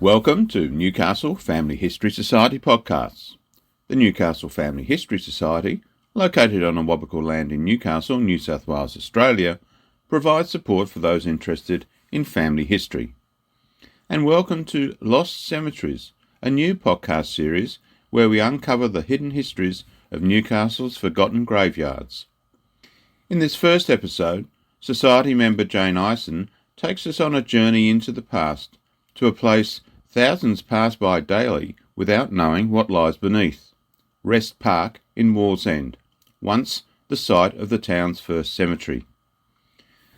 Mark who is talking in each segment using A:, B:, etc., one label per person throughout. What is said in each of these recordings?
A: Welcome to Newcastle Family History Society podcasts. The Newcastle Family History Society, located on Awabakal land in Newcastle, New South Wales, Australia, provides support for those interested in family history. And welcome to Lost Cemeteries, a new podcast series where we uncover the hidden histories of Newcastle's forgotten graveyards. In this first episode, Society member Jane Ison takes us on a journey into the past to a place thousands pass by daily without knowing what lies beneath. Rest Park in Wallsend, once the site of the town's first cemetery.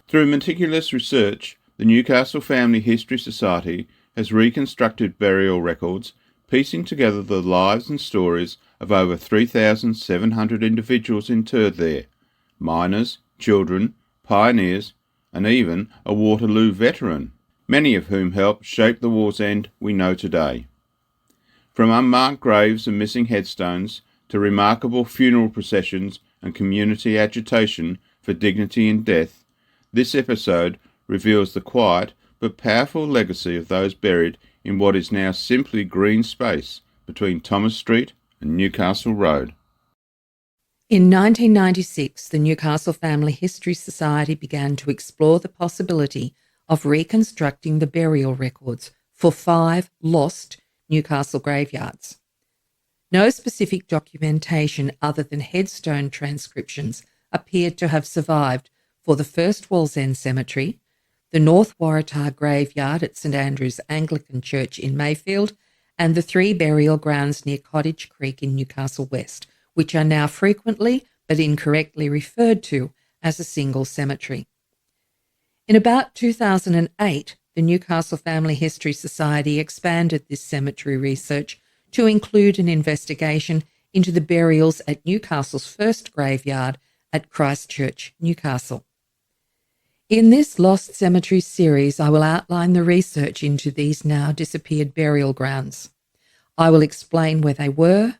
A: Through meticulous research, the Newcastle Family History Society has reconstructed burial records, piecing together the lives and stories of over 3,700 individuals interred there, miners, children, pioneers, and even a Waterloo veteran, many of whom helped shape the Wallsend we know today. From unmarked graves and missing headstones to remarkable funeral processions and community agitation for dignity in death, this episode reveals the quiet but powerful legacy of those buried in what is now simply green space between Thomas Street and Newcastle Road.
B: In 1996, the Newcastle Family History Society began to explore the possibility of reconstructing the burial records for 5 lost Newcastle graveyards. No specific documentation other than headstone transcriptions appeared to have survived for the first Wallsend Cemetery, the North Waratah Graveyard at St Andrew's Anglican Church in Mayfield, and the 3 burial grounds near Cottage Creek in Newcastle West, which are now frequently but incorrectly referred to as a single cemetery. In about 2008, the Newcastle Family History Society expanded this cemetery research to include an investigation into the burials at Newcastle's first graveyard at Christchurch, Newcastle. In this Lost Cemeteries series, I will outline the research into these now disappeared burial grounds. I will explain where they were,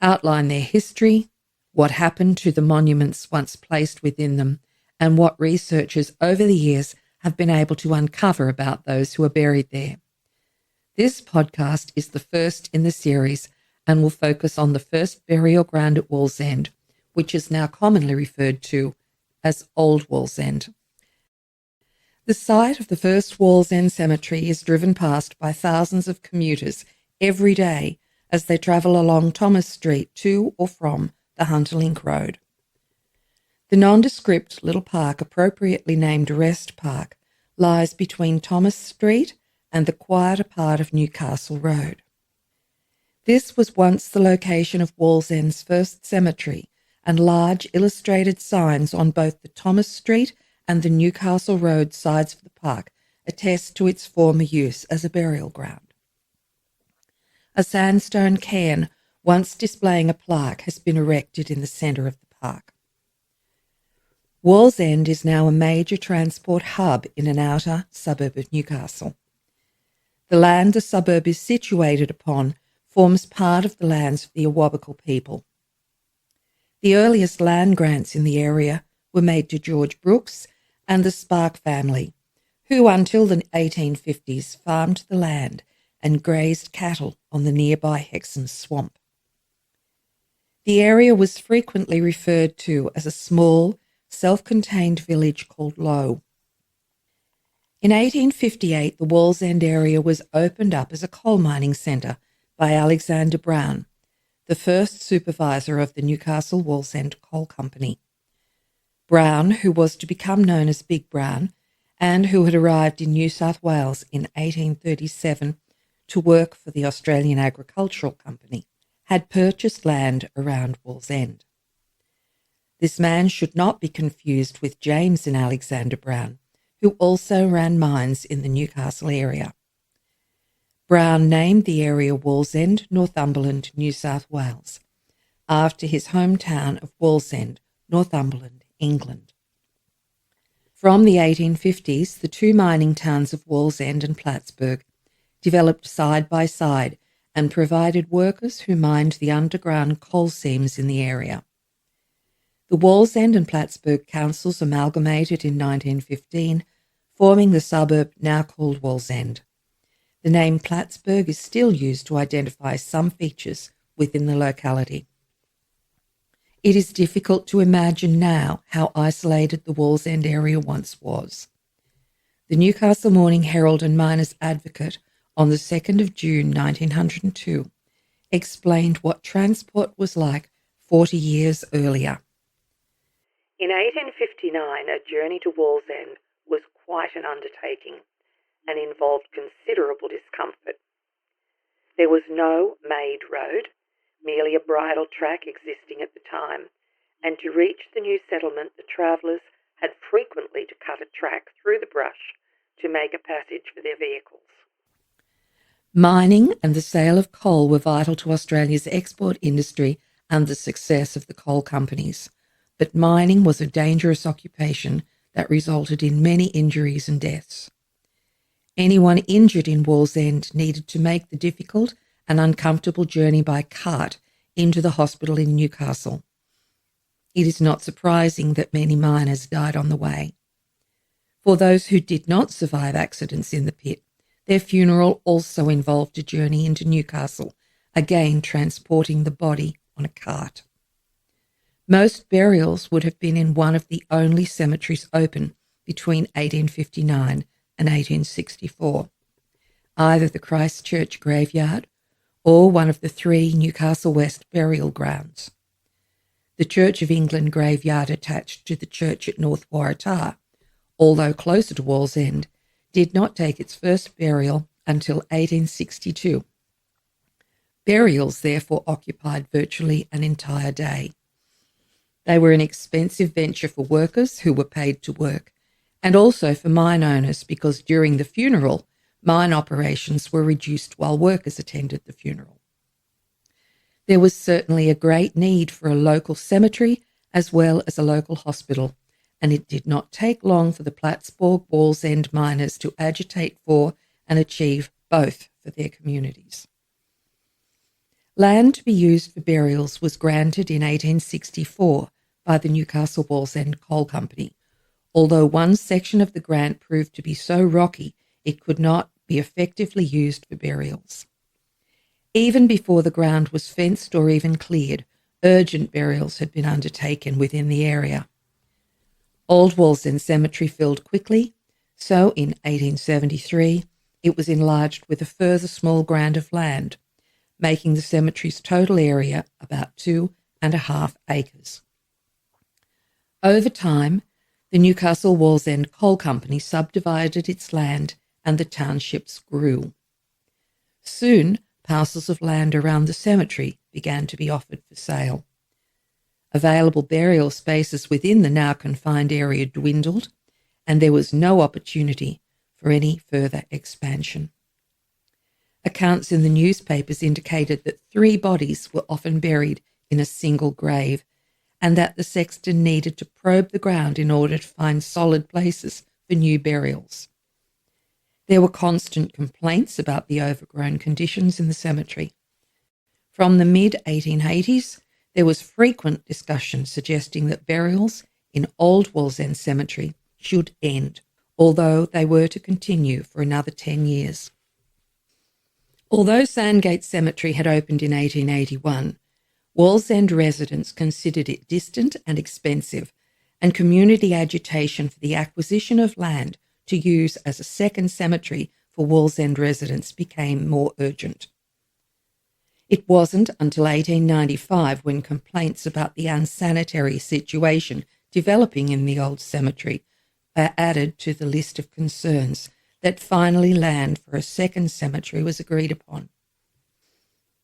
B: outline their history, what happened to the monuments once placed within them, and what researchers over the years have been able to uncover about those who are buried there. This podcast is the first in the series and will focus on the first burial ground at Wallsend, which is now commonly referred to as Old Wallsend. The site of the first Wallsend cemetery is driven past by thousands of commuters every day as they travel along Thomas Street to or from the Hunterlink Road. The nondescript little park, appropriately named Rest Park, lies between Thomas Street and the quieter part of Newcastle Road. This was once the location of Wallsend's first cemetery, and large illustrated signs on both the Thomas Street and the Newcastle Road sides of the park attest to its former use as a burial ground. A sandstone cairn, once displaying a plaque, has been erected in the centre of the park. Wallsend is now a major transport hub in an outer suburb of Newcastle. The land the suburb is situated upon forms part of the lands of the Awabakal people. The earliest land grants in the area were made to George Brooks and the Spark family, who until the 1850s farmed the land and grazed cattle on the nearby Hexham Swamp. The area was frequently referred to as a small, self-contained village called Low. In 1858, the Wallsend area was opened up as a coal mining centre by Alexander Brown, the first supervisor of the Newcastle Wallsend Coal Company. Brown, who was to become known as Big Brown, and who had arrived in New South Wales in 1837 to work for the Australian Agricultural Company, had purchased land around Wallsend. This man should not be confused with James and Alexander Brown, who also ran mines in the Newcastle area. Brown named the area Wallsend, Northumberland, New South Wales, after his hometown of Wallsend, Northumberland, England. From the 1850s, the 2 mining towns of Wallsend and Plattsburgh developed side by side and provided workers who mined the underground coal seams in the area. The Wallsend and Plattsburgh councils amalgamated in 1915, forming the suburb now called Wallsend. The name Plattsburgh is still used to identify some features within the locality. It is difficult to imagine now how isolated the Wallsend area once was. The Newcastle Morning Herald and Miners Advocate on the 2nd of June 1902 explained what transport was like 40 years earlier. In 1859, a journey to Wallsend was quite an undertaking and involved considerable discomfort. There was no made road, merely a bridle track existing at the time, and to reach the new settlement the travellers had frequently to cut a track through the brush to make a passage for their vehicles. Mining and the sale of coal were vital to Australia's export industry and the success of the coal companies, but mining was a dangerous occupation that resulted in many injuries and deaths. Anyone injured in Wallsend needed to make the difficult and uncomfortable journey by cart into the hospital in Newcastle. It is not surprising that many miners died on the way. For those who did not survive accidents in the pit, their funeral also involved a journey into Newcastle, again transporting the body on a cart. Most burials would have been in one of the only cemeteries open between 1859 and 1864, either the Christchurch graveyard or one of the 3 Newcastle West burial grounds. The Church of England graveyard attached to the church at North Waratah, although closer to Wallsend, did not take its first burial until 1862. Burials therefore occupied virtually an entire day. They were an expensive venture for workers who were paid to work, and also for mine owners because during the funeral, mine operations were reduced while workers attended the funeral. There was certainly a great need for a local cemetery as well as a local hospital, and it did not take long for the Plattsburgh Wallsend miners to agitate for and achieve both for their communities. Land to be used for burials was granted in 1864 by the Newcastle Wallsend Coal Company, although one section of the grant proved to be so rocky it could not be effectively used for burials. Even before the ground was fenced or even cleared, urgent burials had been undertaken within the area. Old Wallsend Cemetery filled quickly, so in 1873 it was enlarged with a further small grant of land, making the cemetery's total area about 2.5 acres. Over time, the Newcastle Wallsend Coal Company subdivided its land and the townships grew. Soon, parcels of land around the cemetery began to be offered for sale. Available burial spaces within the now confined area dwindled, and there was no opportunity for any further expansion. Accounts in the newspapers indicated that 3 bodies were often buried in a single grave, and that the sexton needed to probe the ground in order to find solid places for new burials. There were constant complaints about the overgrown conditions in the cemetery. From the mid-1880s, there was frequent discussion suggesting that burials in Old Wallsend Cemetery should end, although they were to continue for another 10 years. Although Sandgate Cemetery had opened in 1881, Wallsend residents considered it distant and expensive, and community agitation for the acquisition of land to use as a second cemetery for Wallsend residents became more urgent. It wasn't until 1895 when complaints about the unsanitary situation developing in the old cemetery were added to the list of concerns that finally land for a second cemetery was agreed upon.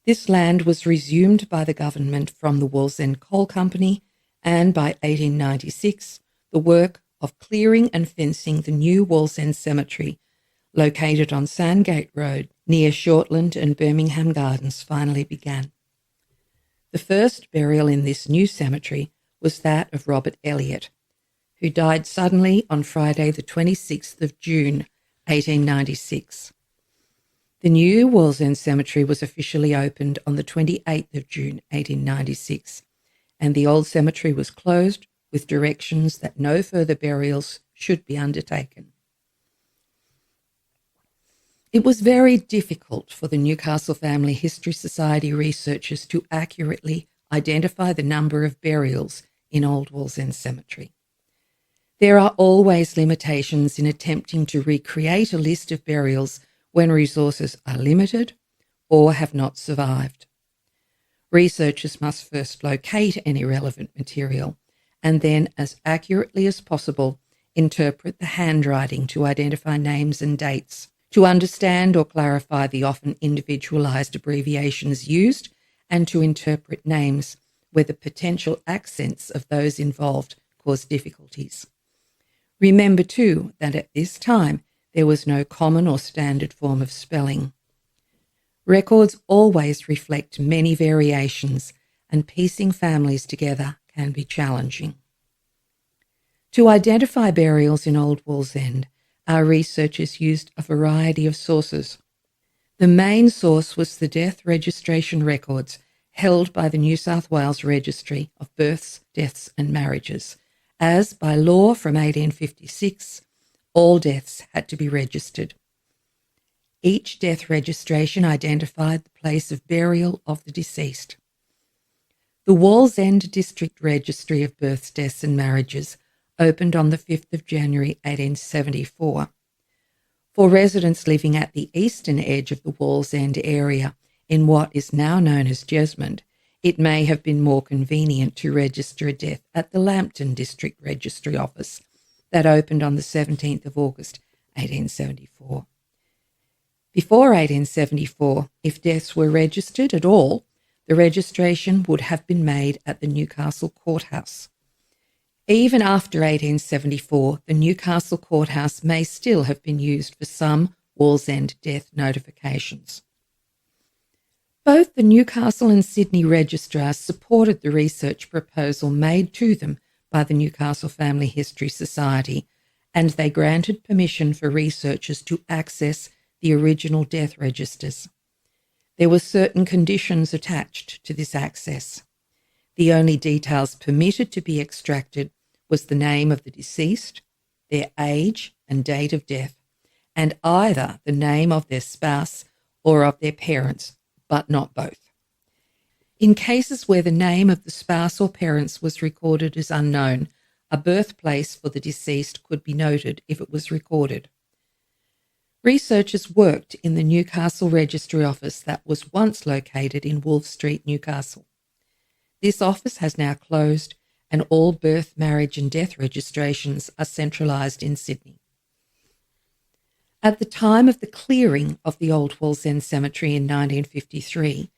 B: This land was resumed by the government from the Wallsend Coal Company, and by 1896, the work of clearing and fencing the new Wallsend Cemetery, located on Sandgate Road near Shortland and Birmingham Gardens, finally began. The first burial in this new cemetery was that of Robert Elliott, who died suddenly on Friday the 26th of June, 1896. The new Wallsend Cemetery was officially opened on the 28th of June, 1896, and the old cemetery was closed with directions that no further burials should be undertaken. It was very difficult for the Newcastle Family History Society researchers to accurately identify the number of burials in Old Wallsend Cemetery. There are always limitations in attempting to recreate a list of burials when resources are limited or have not survived. Researchers must first locate any relevant material and then, as accurately as possible, interpret the handwriting to identify names and dates, to understand or clarify the often individualised abbreviations used, and to interpret names where the potential accents of those involved cause difficulties. Remember, too, that at this time there was no common or standard form of spelling. Records always reflect many variations, and piecing families together can be challenging. To identify burials in Old Wallsend, our researchers used a variety of sources. The main source was the death registration records held by the New South Wales Registry of Births, Deaths and Marriages, as by law from 1856, all deaths had to be registered. Each death registration identified the place of burial of the deceased. The Wallsend District Registry of Births, Deaths and Marriages opened on the 5th of January 1874. For residents living at the eastern edge of the Wallsend area, in what is now known as Jesmond, it may have been more convenient to register a death at the Lambton District Registry Office that opened on the 17th of August 1874. Before 1874, if deaths were registered at all, the registration would have been made at the Newcastle Courthouse. Even after 1874, the Newcastle Courthouse may still have been used for some Wallsend death notifications. Both the Newcastle and Sydney registrars supported the research proposal made to them by the Newcastle Family History Society, and they granted permission for researchers to access the original death registers. There were certain conditions attached to this access. The only details permitted to be extracted was the name of the deceased, their age and date of death, and either the name of their spouse or of their parents, but not both. In cases where the name of the spouse or parents was recorded as unknown, a birthplace for the deceased could be noted if it was recorded. Researchers worked in the Newcastle Registry Office that was once located in Wolfe Street, Newcastle. This office has now closed, and all birth, marriage and death registrations are centralised in Sydney. At the time of the clearing of the Old Wallsend Cemetery in 1953,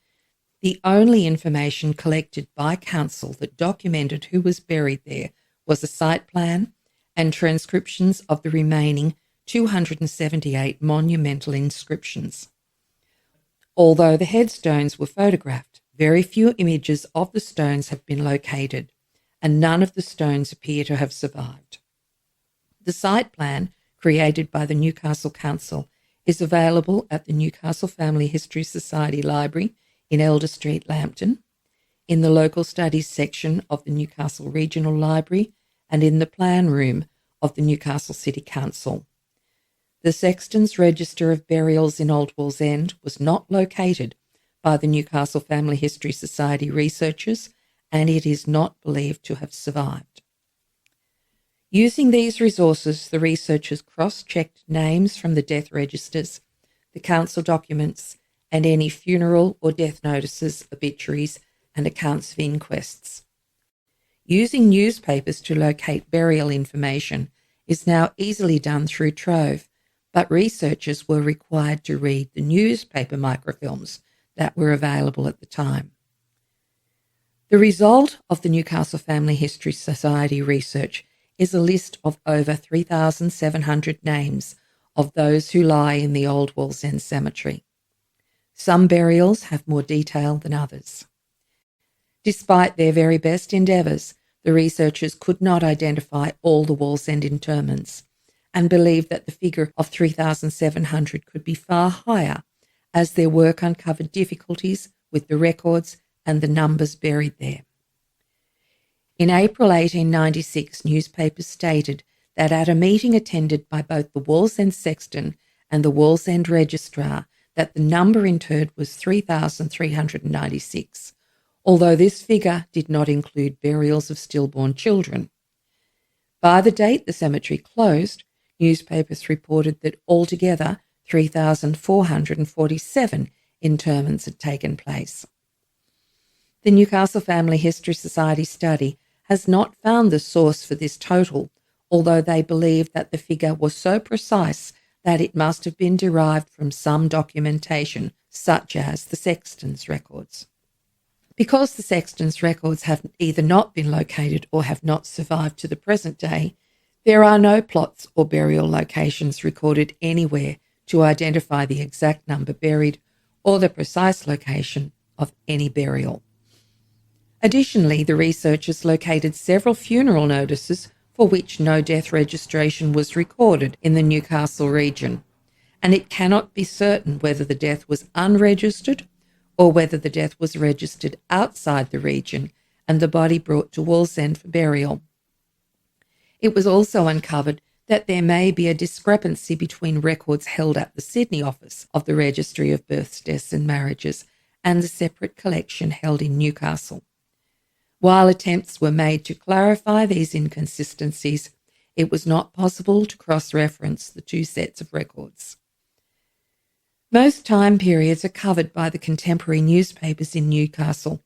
B: the only information collected by council that documented who was buried there was a site plan and transcriptions of the remaining 278 monumental inscriptions. Although the headstones were photographed, very few images of the stones have been located, and none of the stones appear to have survived. The site plan, created by the Newcastle Council, is available at the Newcastle Family History Society Library in Elder Street, Lambton, in the Local Studies section of the Newcastle Regional Library, and in the Plan Room of the Newcastle City Council. The Sexton's Register of Burials in Old Wallsend was not located by the Newcastle Family History Society researchers, and it is not believed to have survived. Using these resources, the researchers cross-checked names from the death registers, the council documents, and any funeral or death notices, obituaries, and accounts of inquests. Using newspapers to locate burial information is now easily done through Trove, but researchers were required to read the newspaper microfilms that were available at the time. The result of the Newcastle Family History Society research is a list of over 3,700 names of those who lie in the Old Wallsend Cemetery. Some burials have more detail than others. Despite their very best endeavours, the researchers could not identify all the Wallsend interments and believed that the figure of 3,700 could be far higher, as their work uncovered difficulties with the records and the numbers buried there. In April 1896, newspapers stated that at a meeting attended by both the Wallsend sexton and the Wallsend registrar that the number interred was 3,396, although this figure did not include burials of stillborn children. By the date the cemetery closed, newspapers reported that altogether 3,447 interments had taken place. The Newcastle Family History Society study has not found the source for this total, although they believe that the figure was so precise that it must have been derived from some documentation, such as the sexton's records. Because the sexton's records have either not been located or have not survived to the present day, there are no plots or burial locations recorded anywhere to identify the exact number buried or the precise location of any burial. Additionally, the researchers located several funeral notices for which no death registration was recorded in the Newcastle region, and it cannot be certain whether the death was unregistered or whether the death was registered outside the region and the body brought to Wallsend for burial. It was also uncovered that there may be a discrepancy between records held at the Sydney office of the Registry of Births, Deaths and Marriages and the separate collection held in Newcastle. While attempts were made to clarify these inconsistencies, it was not possible to cross-reference the two sets of records. Most time periods are covered by the contemporary newspapers in Newcastle,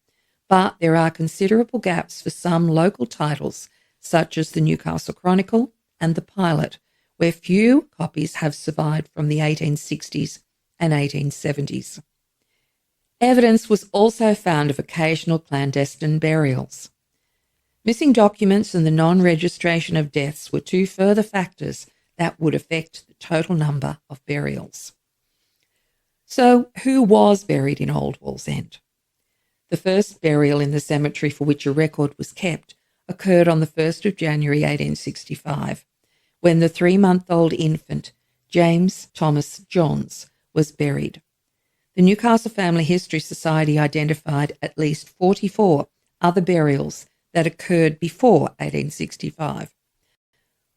B: but there are considerable gaps for some local titles, such as the Newcastle Chronicle and the Pilot, where few copies have survived from the 1860s and 1870s. Evidence was also found of occasional clandestine burials. Missing documents and the non-registration of deaths were two further factors that would affect the total number of burials. So, who was buried in Old Wallsend? The first burial in the cemetery for which a record was kept occurred on the 1st of January 1865, when the 3-month-old infant, James Thomas Johns, was buried. The Newcastle Family History Society identified at least 44 other burials that occurred before 1865.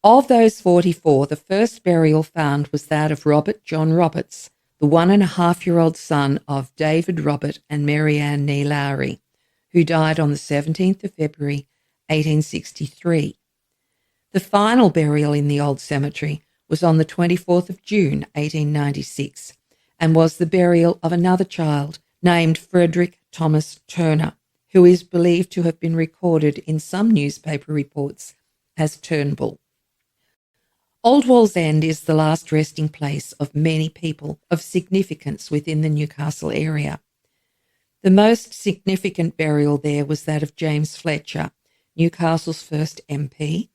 B: Of those 44, the first burial found was that of Robert John Roberts, the 1.5-year-old son of David Robert and Mary Ann Nee Lowry, who died on the 17th of February 1863. The final burial in the old cemetery was on the 24th of June 1896 and was the burial of another child named Frederick Thomas Turner, who is believed to have been recorded in some newspaper reports as Turnbull. Old Wallsend is the last resting place of many people of significance within the Newcastle area. The most significant burial there was that of James Fletcher, Newcastle's first MP.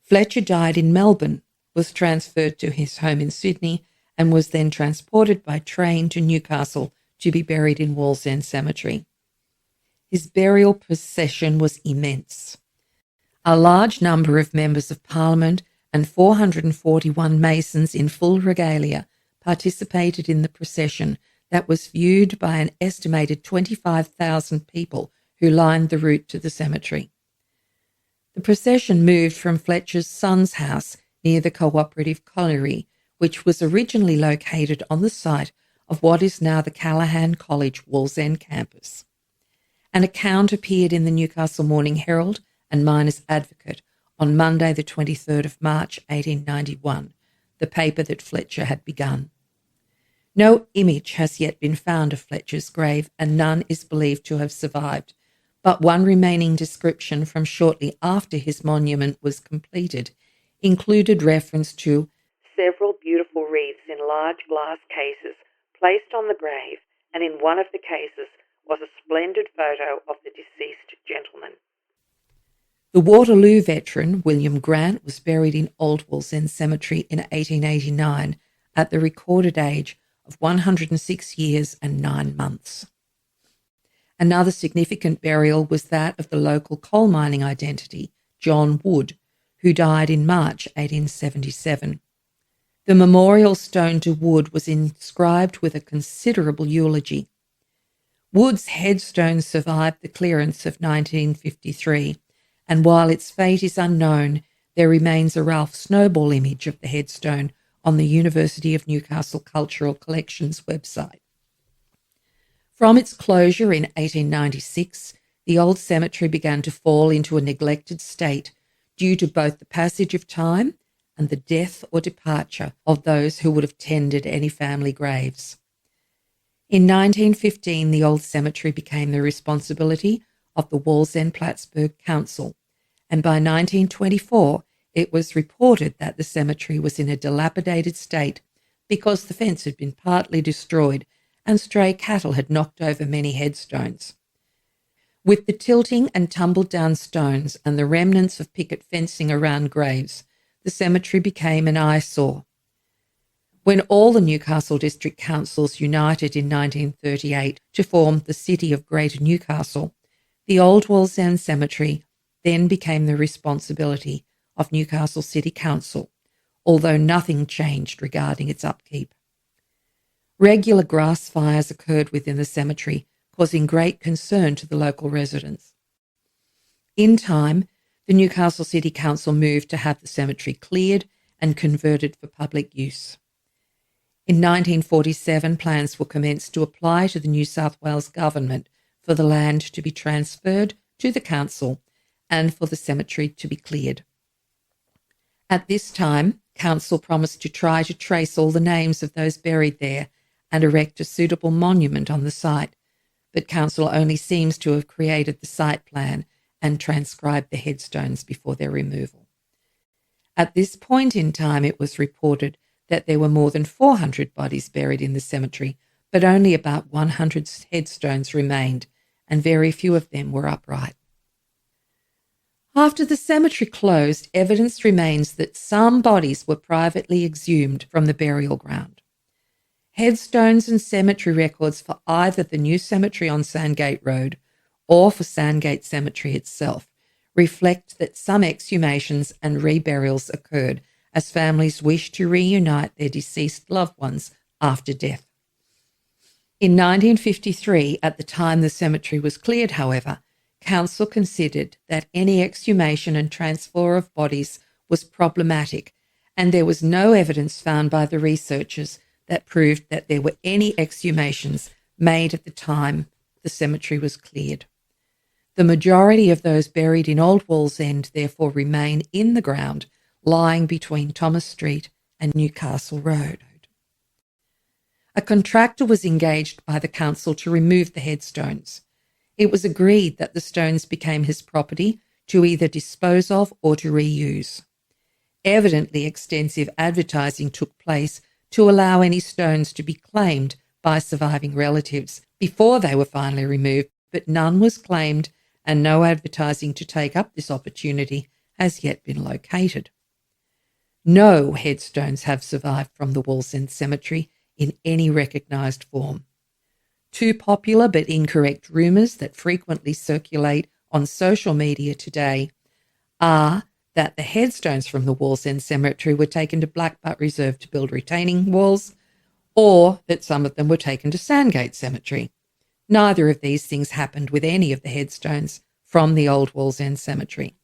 B: Fletcher died in Melbourne, was transferred to his home in Sydney, and was then transported by train to Newcastle to be buried in Wallsend Cemetery. His burial procession was immense. A large number of members of Parliament and 441 Masons in full regalia participated in the procession that was viewed by an estimated 25,000 people who lined the route to the cemetery. The procession moved from Fletcher's son's house near the Cooperative Colliery, which was originally located on the site of what is now the Callaghan College Wallsend campus. An account appeared in the Newcastle Morning Herald and Miners Advocate on Monday the 23rd of March 1891, the paper that Fletcher had begun. No image has yet been found of Fletcher's grave and none is believed to have survived, but one remaining description from shortly after his monument was completed included reference to several beautiful wreaths in large glass cases placed on the grave, and in one of the cases was a splendid photo of the deceased gentleman. The Waterloo veteran William Grant was buried in Old Wallsend Cemetery in 1889 at the recorded age of 106 years and 9 months. Another significant burial was that of the local coal mining identity, John Wood, who died in March 1877. The memorial stone to Wood was inscribed with a considerable eulogy. Wood's headstone survived the clearance of 1953, and while its fate is unknown, there remains a Ralph Snowball image of the headstone on the University of Newcastle Cultural Collections website. From its closure in 1896, the old cemetery began to fall into a neglected state due to both the passage of time and the death or departure of those who would have tended any family graves. In 1915, the old cemetery became the responsibility of the Wallsend Plattsburgh Council, and by 1924 it was reported that the cemetery was in a dilapidated state because the fence had been partly destroyed and stray cattle had knocked over many headstones. With the tilting and tumbled down stones and the remnants of picket fencing around graves, the cemetery became an eyesore. When all the Newcastle district councils united in 1938 to form the City of Greater Newcastle, the old Wallsend Cemetery then became the responsibility of Newcastle City Council, although nothing changed regarding its upkeep. Regular grass fires occurred within the cemetery, causing great concern to the local residents. In time, the Newcastle City Council moved to have the cemetery cleared and converted for public use. In 1947, plans were commenced to apply to the New South Wales government for the land to be transferred to the council and for the cemetery to be cleared. At this time, council promised to try to trace all the names of those buried there and erect a suitable monument on the site, but council only seems to have created the site plan and transcribed the headstones before their removal. At this point in time, it was reported that there were more than 400 bodies buried in the cemetery, but only about 100 headstones remained, and very few of them were upright. After the cemetery closed, evidence remains that some bodies were privately exhumed from the burial ground. Headstones and cemetery records for either the new cemetery on Sandgate Road or for Sandgate Cemetery itself reflect that some exhumations and reburials occurred as families wished to reunite their deceased loved ones after death. In 1953, at the time the cemetery was cleared, however, council considered that any exhumation and transfer of bodies was problematic, and there was no evidence found by the researchers that proved that there were any exhumations made at the time the cemetery was cleared. The majority of those buried in Old Wallsend therefore remain in the ground, lying between Thomas Street and Newcastle Road. A contractor was engaged by the council to remove the headstones. It was agreed that the stones became his property to either dispose of or to reuse. Evidently, extensive advertising took place to allow any stones to be claimed by surviving relatives before they were finally removed, but none was claimed and no advertising to take up this opportunity has yet been located. No headstones have survived from the Wallsend Cemetery in any recognised form. Two popular but incorrect rumours that frequently circulate on social media today are that the headstones from the Wallsend Cemetery were taken to Blackbutt Reserve to build retaining walls, or that some of them were taken to Sandgate Cemetery. Neither of these things happened with any of the headstones from the old Wallsend Cemetery.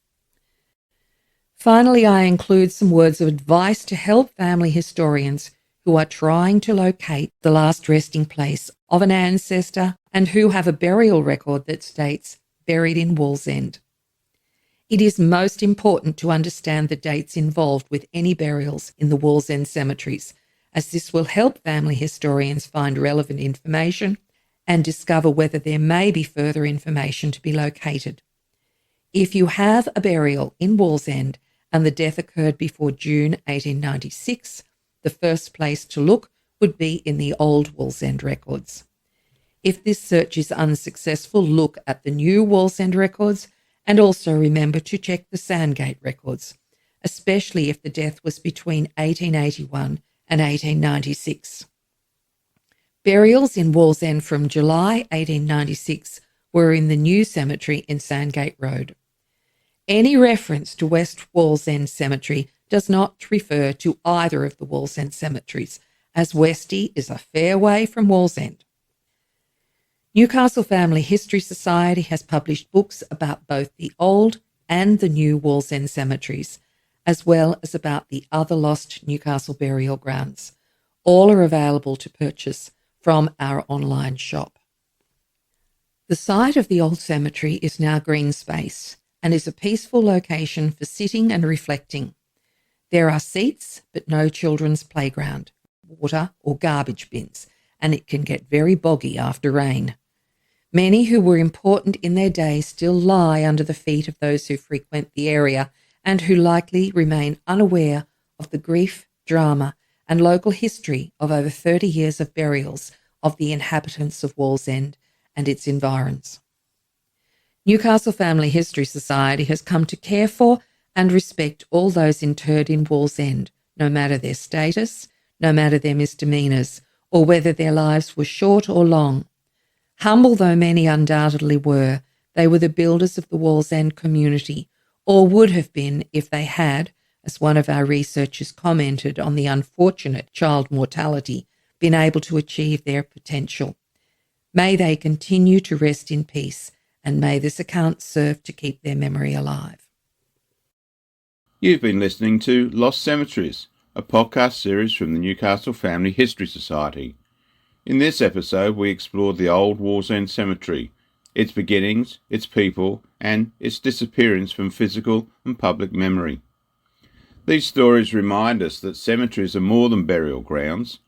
B: Finally, I include some words of advice to help family historians who are trying to locate the last resting place of an ancestor and who have a burial record that states buried in Wallsend. It is most important to understand the dates involved with any burials in the Wallsend cemeteries, as this will help family historians find relevant information and discover whether there may be further information to be located. If you have a burial in Wallsend and the death occurred before June 1896, the first place to look would be in the old Wallsend records. If this search is unsuccessful, look at the new Wallsend records and also remember to check the Sandgate records, especially if the death was between 1881 and 1896. Burials in Wallsend from July 1896 were in the new cemetery in Sandgate Road. Any reference to West Wallsend Cemetery does not refer to either of the Wallsend cemeteries, as Westy is a fair way from Wallsend. Newcastle Family History Society has published books about both the old and the new Wallsend cemeteries, as well as about the other lost Newcastle burial grounds. All are available to purchase from our online shop. The site of the old cemetery is now green space and is a peaceful location for sitting and reflecting. There are seats, but no children's playground, water or garbage bins, and it can get very boggy after rain. Many who were important in their day still lie under the feet of those who frequent the area and who likely remain unaware of the grief, drama, and local history of over 30 years of burials of the inhabitants of Wallsend and its environs. Newcastle Family History Society has come to care for and respect all those interred in Wallsend, no matter their status, no matter their misdemeanours, or whether their lives were short or long. Humble though many undoubtedly were, they were the builders of the Wallsend community, or would have been if they had, as one of our researchers commented on the unfortunate child mortality, been able to achieve their potential. May they continue to rest in peace, and may this account serve to keep their memory alive.
A: You've been listening to Lost Cemeteries, a podcast series from the Newcastle Family History Society. In this episode, we explored the old Wallsend Cemetery, its beginnings, its people, and its disappearance from physical and public memory. These stories remind us that cemeteries are more than burial grounds.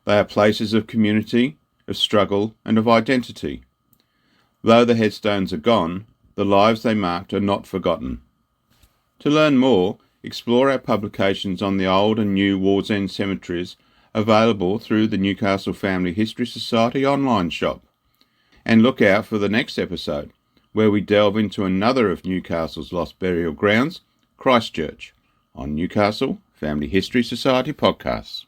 A: They are places of community, of struggle, and of identity. Though the headstones are gone, the lives they marked are not forgotten. To learn more, explore our publications on the old and new Wallsend cemeteries available through the Newcastle Family History Society online shop. And look out for the next episode, where we delve into another of Newcastle's lost burial grounds, Christchurch, on Newcastle Family History Society podcasts.